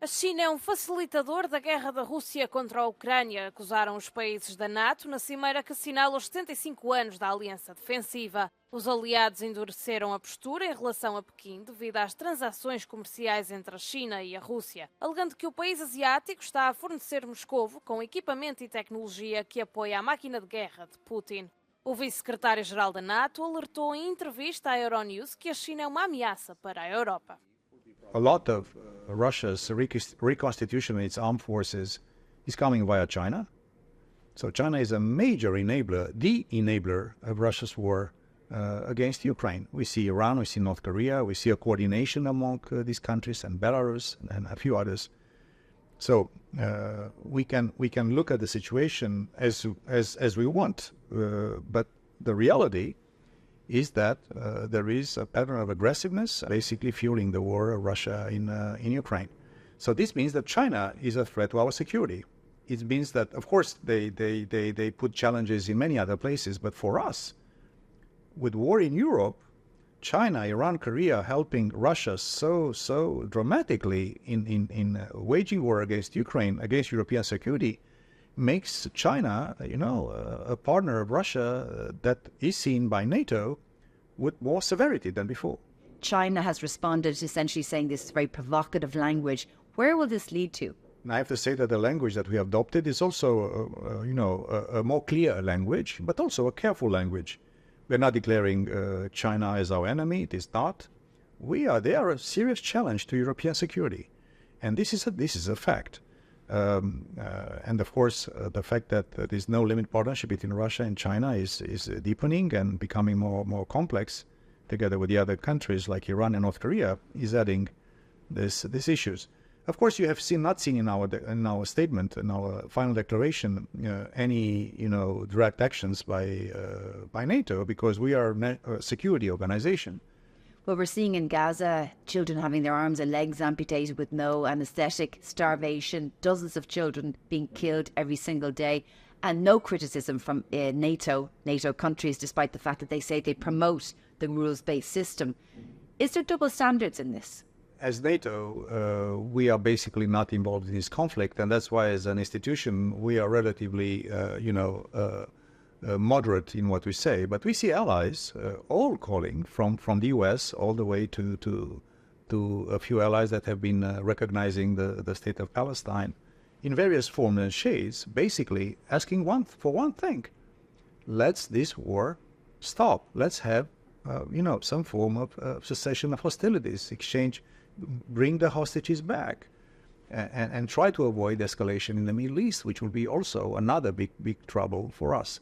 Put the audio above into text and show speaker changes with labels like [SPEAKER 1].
[SPEAKER 1] China é um facilitador da guerra da Rússia contra a Ucrânia, acusaram os países da NATO na cimeira que assinala os 75 anos da Aliança Defensiva. Os aliados endureceram a postura em relação a Pequim devido às transações comerciais entre a China e a Rússia, alegando que o país asiático está a fornecer Moscovo com equipamento e tecnologia que apoia a máquina de guerra de Putin. O vice-secretário-geral da NATO alertou em entrevista à Euronews que a China é uma ameaça para a Europa.
[SPEAKER 2] A lot of Russia's reconstitution of its armed forces is coming via China. So China is a major enabler, the enabler of Russia's war against Ukraine. We see Iran, we see North Korea, we see a coordination among these countries and Belarus and a few others. So we can look at the situation as we want, but the reality is that there is a pattern of aggressiveness, basically fueling the war of Russia in Ukraine. So this means that China is a threat to our security. It means that, of course, they put challenges in many other places, but for us, with war in Europe, China, Iran, Korea helping Russia so dramatically in waging war against Ukraine, against European security, makes China, a partner of Russia that is seen by NATO with more severity than before.
[SPEAKER 3] China has responded essentially saying this is very provocative language. Where will this lead to?
[SPEAKER 2] And I have to say that the language that we have adopted is also, a more clear language, but also a careful language. We're not declaring China as our enemy. It is not. They are a serious challenge to European security, and this is a fact. And of course, the fact that there is no limit partnership between Russia and China is deepening and becoming more complex, together with the other countries like Iran and North Korea, is adding these issues. Of course, you have not seen in our statement, in our final declaration, any direct actions by NATO, because we are a security organization.
[SPEAKER 3] Well, we're seeing in Gaza children having their arms and legs amputated with no anaesthetic, starvation, dozens of children being killed every single day, and no criticism from NATO countries, despite the fact that they say they promote the rules-based system. Is there double standards in this?
[SPEAKER 2] As NATO, we are basically not involved in this conflict, and that's why as an institution we are relatively, moderate in what we say. But we see allies all calling from the US all the way to a few allies that have been recognizing the state of Palestine in various forms and shades, basically asking for one thing: let's this war stop. Let's have some form of cessation of hostilities, exchange, bring the hostages back, and try to avoid escalation in the Middle East, which will be also another big trouble for us.